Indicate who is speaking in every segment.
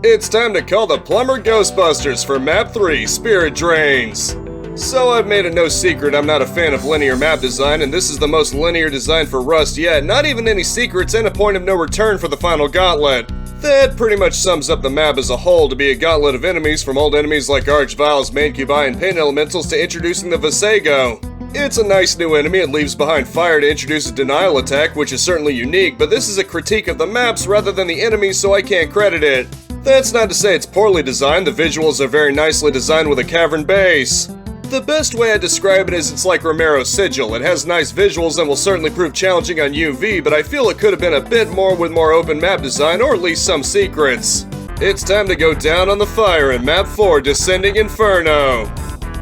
Speaker 1: It's time to call the Plumber Ghostbusters for Map 3, Spirit Drains. So I've made it no secret I'm not a fan of linear map design, and this is the most linear design for Rust yet, not even any secrets and a point of no return for the final gauntlet. That pretty much sums up the map as a whole to be a gauntlet of enemies, from old enemies like Archviles, Mancubi, and Pain Elementals to introducing the Visago. It's a nice new enemy. It leaves behind fire to introduce a denial attack, which is certainly unique, but this is a critique of the maps rather than the enemies, so I can't credit it. That's not to say it's poorly designed. The visuals are very nicely designed with a cavern base. The best way I describe it is it's like Romero's Sigil. It has nice visuals and will certainly prove challenging on UV, but I feel it could have been a bit more with more open map design, or at least some secrets. It's time to go down on the fire in Map 4, Descending Inferno.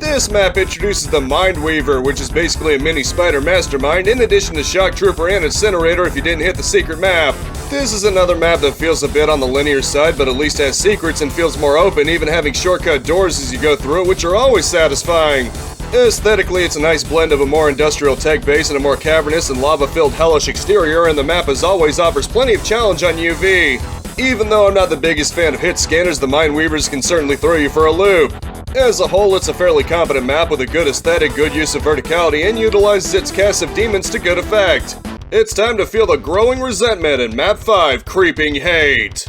Speaker 1: This map introduces the Mindweaver, which is basically a mini spider mastermind, in addition to Shock Trooper and Incinerator if you didn't hit the secret map. This is another map that feels a bit on the linear side, but at least has secrets and feels more open, even having shortcut doors as you go through it, which are always satisfying. Aesthetically, it's a nice blend of a more industrial tech base and a more cavernous and lava-filled hellish exterior, and the map as always offers plenty of challenge on UV. Even though I'm not the biggest fan of hit scanners, the Mindweavers can certainly throw you for a loop. As a whole, it's a fairly competent map with a good aesthetic, good use of verticality, and utilizes its cast of demons to good effect. It's time to feel the growing resentment in Map 5, Creeping Hate.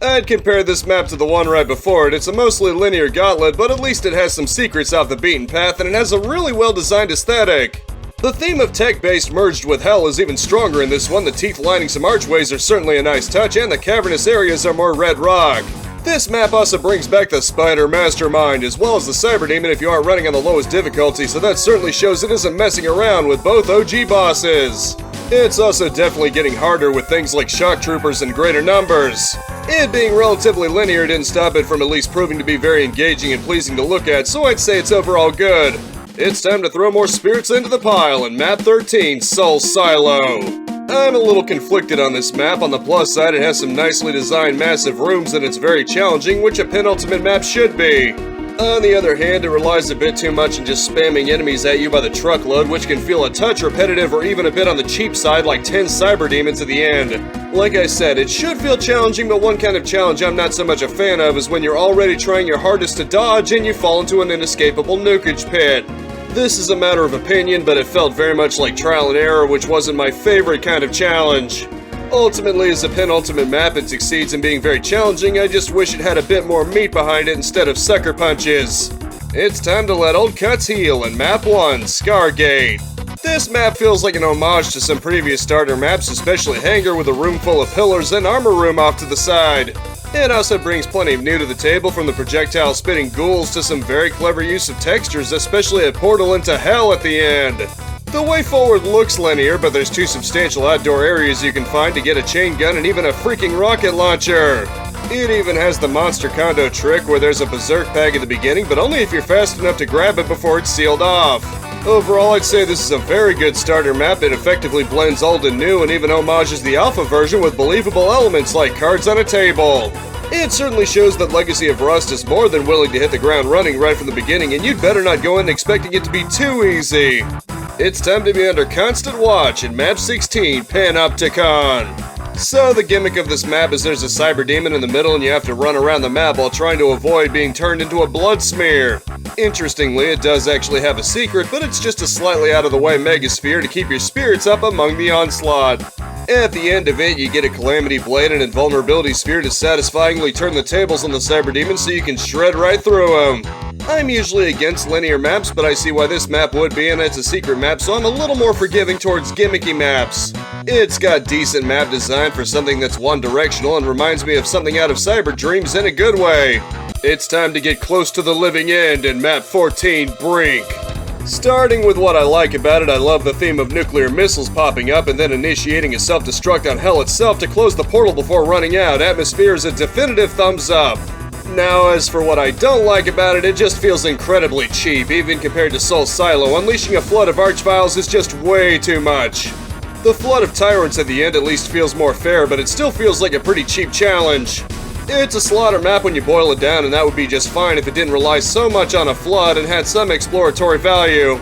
Speaker 1: I'd compare this map to the one right before it. It's a mostly linear gauntlet, but at least it has some secrets off the beaten path, and it has a really well-designed aesthetic. The theme of tech-based merged with hell is even stronger in this one. The teeth lining some archways are certainly a nice touch, and the cavernous areas are more red rock. This map also brings back the Spider Mastermind, as well as the Cyber Demon if you aren't running on the lowest difficulty, so that certainly shows it isn't messing around with both OG bosses. It's also definitely getting harder with things like Shock Troopers in greater numbers. It being relatively linear didn't stop it from at least proving to be very engaging and pleasing to look at, so I'd say it's overall good. It's time to throw more spirits into the pile in Map 13, Soul Silo. I'm a little conflicted on this map. On the plus side, it has some nicely designed massive rooms and it's very challenging, which a penultimate map should be. On the other hand, it relies a bit too much on just spamming enemies at you by the truckload, which can feel a touch repetitive or even a bit on the cheap side, like 10 cyber demons at the end. Like I said, it should feel challenging, but one kind of challenge I'm not so much a fan of is when you're already trying your hardest to dodge and you fall into an inescapable nukage pit. This is a matter of opinion, but it felt very much like trial and error, which wasn't my favorite kind of challenge. Ultimately, as a penultimate map, it succeeds in being very challenging. I just wish it had a bit more meat behind it instead of sucker punches. It's time to let old cuts heal in Map 1, Scargate. This map feels like an homage to some previous starter maps, especially Hangar with a room full of pillars and armor room off to the side. It also brings plenty of new to the table, from the projectile-spitting ghouls to some very clever use of textures, especially a portal into hell at the end. The way forward looks linear, but there's 2 substantial outdoor areas you can find to get a chain gun and even a freaking rocket launcher. It even has the monster condo trick where there's a berserk bag at the beginning, but only if you're fast enough to grab it before it's sealed off. Overall, I'd say this is a very good starter map. It effectively blends old and new and even homages the alpha version with believable elements like cards on a table. It certainly shows that Legacy of Rust is more than willing to hit the ground running right from the beginning, and you'd better not go in expecting it to be too easy. It's time to be under constant watch in Map 16, Panopticon. So the gimmick of this map is there's a cyber demon in the middle and you have to run around the map while trying to avoid being turned into a blood smear. Interestingly, it does actually have a secret, but it's just a slightly out of the way megasphere to keep your spirits up among the onslaught. At the end of it, you get a Calamity Blade and Invulnerability Sphere to satisfyingly turn the tables on the cyber demon so you can shred right through them. I'm usually against linear maps, but I see why this map would be, and it's a secret map, so I'm a little more forgiving towards gimmicky maps. It's got decent map design for something that's one-directional and reminds me of something out of Cyber Dreams in a good way. It's time to get close to the living end in Map 14, Brink. Starting with what I like about it, I love the theme of nuclear missiles popping up and then initiating a self-destruct on hell itself to close the portal before running out. Atmosphere is a definitive thumbs up. Now, as for what I don't like about it, it just feels incredibly cheap. Even compared to Soul Silo, unleashing a flood of Archviles is just way too much. The flood of tyrants at the end at least feels more fair, but it still feels like a pretty cheap challenge. It's a slaughter map when you boil it down, and that would be just fine if it didn't rely so much on a flood and had some exploratory value.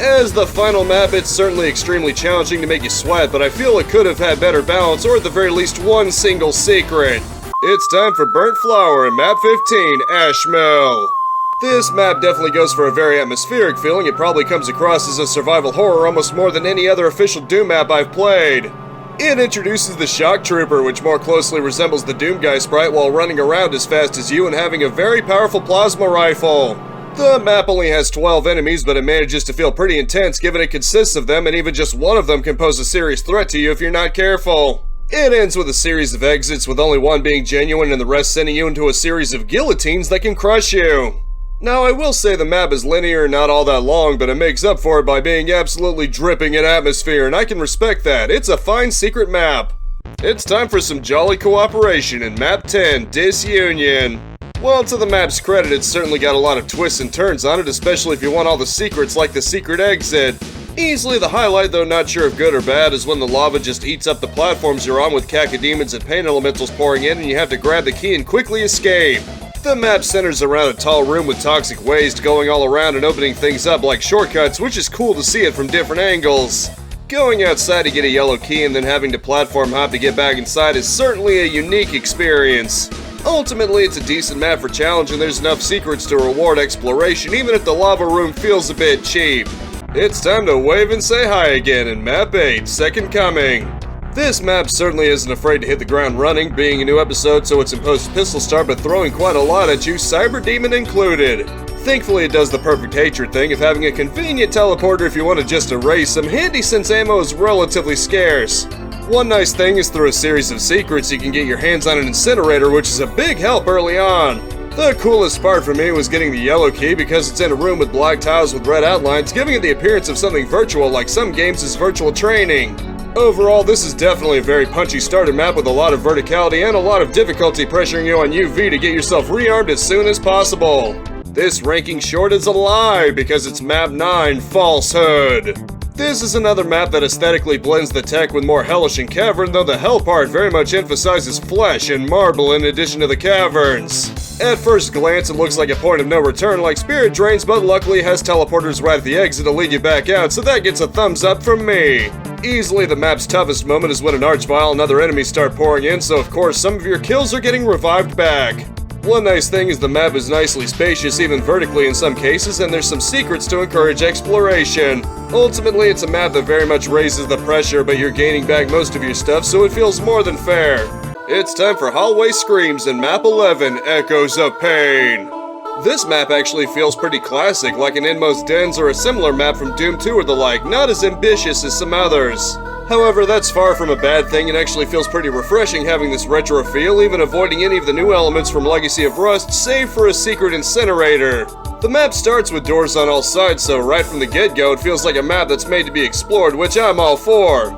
Speaker 1: As the final map, it's certainly extremely challenging to make you sweat, but I feel it could have had better balance, or at the very least one single secret. It's time for Burnt Flower in Map 15, Ash Mill. This map definitely goes for a very atmospheric feeling. It probably comes across as a survival horror almost more than any other official Doom map I've played. It introduces the Shock Trooper, which more closely resembles the Doom Guy sprite while running around as fast as you and having a very powerful plasma rifle. The map only has 12 enemies, but it manages to feel pretty intense given it consists of them, and even just one of them can pose a serious threat to you if you're not careful. It ends with a series of exits, with only one being genuine and the rest sending you into a series of guillotines that can crush you. Now, I will say the map is linear and not all that long, but it makes up for it by being absolutely dripping in atmosphere, and I can respect that. It's a fine secret map. It's time for some jolly cooperation in Map 10, Disunion. Well, to the map's credit, it's certainly got a lot of twists and turns on it, especially if you want all the secrets like the secret exit. Easily the highlight, though not sure if good or bad, is when the lava just eats up the platforms you're on with cacodemons and pain elementals pouring in and you have to grab the key and quickly escape. The map centers around a tall room with toxic waste going all around and opening things up like shortcuts, which is cool to see it from different angles. Going outside to get a yellow key and then having to platform hop to get back inside is certainly a unique experience. Ultimately, it's a decent map for challenge and there's enough secrets to reward exploration even if the lava room feels a bit cheap. It's time to wave and say hi again in Map 8, Second Coming. This map certainly isn't afraid to hit the ground running, being a new episode so it's imposed pistol start but throwing quite a lot at you, Cyber Demon included. Thankfully it does the perfect hatred thing of having a convenient teleporter if you want to just erase some handy since ammo is relatively scarce. One nice thing is through a series of secrets you can get your hands on an incinerator, which is a big help early on. The coolest part for me was getting the yellow key because it's in a room with black tiles with red outlines, giving it the appearance of something virtual like some games' virtual training. Overall, this is definitely a very punchy starter map with a lot of verticality and a lot of difficulty pressuring you on UV to get yourself rearmed as soon as possible. This ranking short is a lie because it's Map 9, Falsehood. This is another map that aesthetically blends the tech with more hellish and cavern, though the hell part very much emphasizes flesh and marble in addition to the caverns. At first glance, it looks like a point of no return like Spirit Drains, but luckily it has teleporters right at the exit to lead you back out, so that gets a thumbs up from me. Easily the map's toughest moment is when an archvile and other enemies start pouring in, so of course some of your kills are getting revived back. One nice thing is the map is nicely spacious, even vertically in some cases, and there's some secrets to encourage exploration. Ultimately, it's a map that very much raises the pressure, but you're gaining back most of your stuff, so it feels more than fair. It's time for Hallway Screams in Map 11, Echoes of Pain. This map actually feels pretty classic, like an Inmost Dens or a similar map from Doom 2 or the like, not as ambitious as some others. However, that's far from a bad thing and actually feels pretty refreshing having this retro feel, even avoiding any of the new elements from Legacy of Rust, save for a secret incinerator. The map starts with doors on all sides, so right from the get-go it feels like a map that's made to be explored, which I'm all for.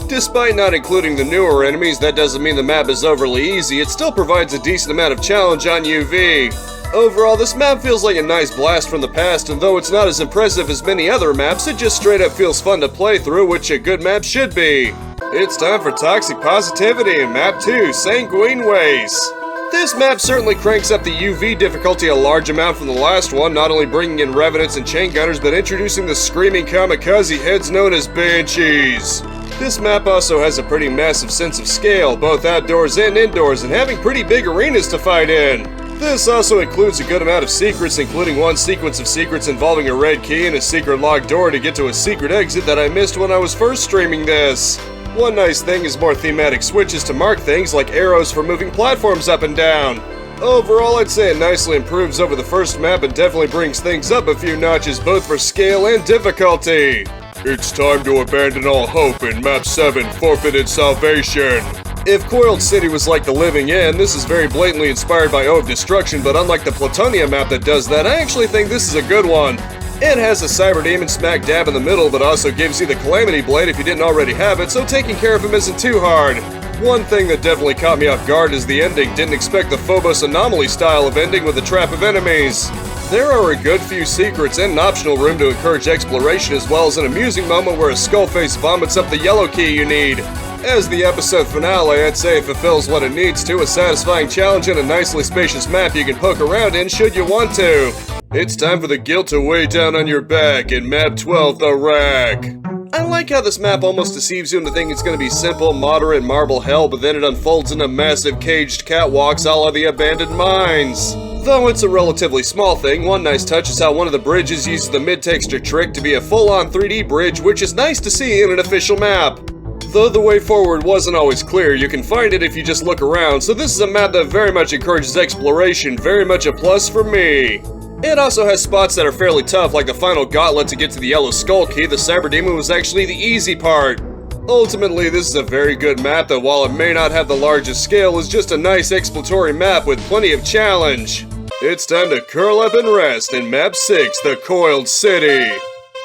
Speaker 1: Despite not including the newer enemies, that doesn't mean the map is overly easy, it still provides a decent amount of challenge on UV. Overall, this map feels like a nice blast from the past, and though it's not as impressive as many other maps, it just straight up feels fun to play through, which a good map should be. It's time for Toxic Positivity in Map 2, Sanguine Waste. This map certainly cranks up the UV difficulty a large amount from the last one, not only bringing in Revenants and Chain Gunners, but introducing the screaming kamikaze heads known as Banshees. This map also has a pretty massive sense of scale, both outdoors and indoors, and having pretty big arenas to fight in. This also includes a good amount of secrets, including one sequence of secrets involving a red key and a secret locked door to get to a secret exit that I missed when I was first streaming this. One nice thing is more thematic switches to mark things like arrows for moving platforms up and down. Overall, I'd say it nicely improves over the first map and definitely brings things up a few notches both for scale and difficulty. It's time to abandon all hope in Map 7, Forfeited Salvation. If Coiled City was like the Living End, this is very blatantly inspired by O of Destruction, but unlike the Platonia map that does that, I actually think this is a good one. It has a Cyber Demon smack dab in the middle, but also gives you the Calamity Blade if you didn't already have it, so taking care of him isn't too hard. One thing that definitely caught me off guard is the ending. Didn't expect the Phobos Anomaly style of ending with a trap of enemies. There are a good few secrets and an optional room to encourage exploration, as well as an amusing moment where a skullface vomits up the yellow key you need. As the episode finale, I'd say it fulfills what it needs to, a satisfying challenge and a nicely spacious map you can poke around in should you want to. It's time for the guilt to weigh down on your back in Map 12, The Rack. I like how this map almost deceives you into thinking it's going to be simple, moderate marble hell, but then it unfolds into massive caged catwalks a la the abandoned mines. Though it's a relatively small thing, one nice touch is how one of the bridges uses the mid-texture trick to be a full-on 3D bridge, which is nice to see in an official map. Though the way forward wasn't always clear, you can find it if you just look around, so this is a map that very much encourages exploration, very much a plus for me. It also has spots that are fairly tough, like the final gauntlet to get to the yellow skull key. The cyber demon was actually the easy part. Ultimately, this is a very good map that, while it may not have the largest scale, is just a nice exploratory map with plenty of challenge. It's time to curl up and rest in Map 6, the Coiled City.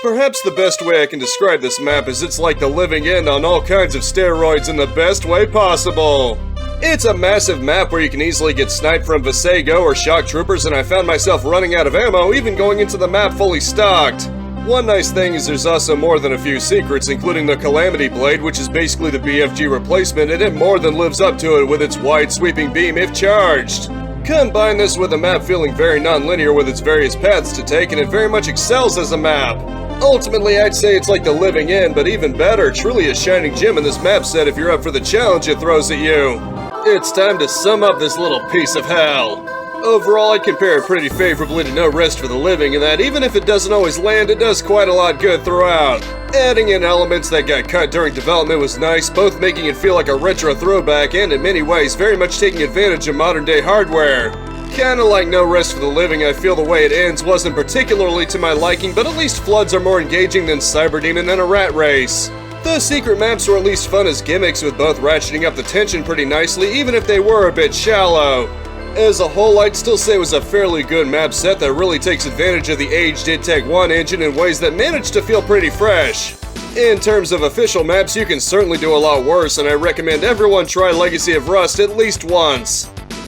Speaker 1: Perhaps the best way I can describe this map is it's like the living end on all kinds of steroids in the best way possible. It's a massive map where you can easily get sniped from Visago or shock troopers, and I found myself running out of ammo even going into the map fully stocked. One nice thing is there's also more than a few secrets, including the Calamity Blade, which is basically the BFG replacement, and it more than lives up to it with its wide sweeping beam if charged. Combine this with a map feeling very non-linear with its various paths to take, and it very much excels as a map. Ultimately, I'd say it's like the living end, but even better, truly a shining gem in this map set if you're up for the challenge it throws at you. It's time to sum up this little piece of hell. Overall, I'd compare it pretty favorably to No Rest for the Living in that even if it doesn't always land, it does quite a lot good throughout. Adding in elements that got cut during development was nice, both making it feel like a retro throwback and in many ways very much taking advantage of modern day hardware. Kinda like No Rest for the Living, I feel the way it ends wasn't particularly to my liking, but at least floods are more engaging than Cyber Demon and a rat race. The secret maps were at least fun as gimmicks, with both ratcheting up the tension pretty nicely, even if they were a bit shallow. As a whole, I'd still say it was a fairly good map set that really takes advantage of the aged id Tech 1 engine in ways that manage to feel pretty fresh. In terms of official maps, you can certainly do a lot worse, and I recommend everyone try Legacy of Rust at least once.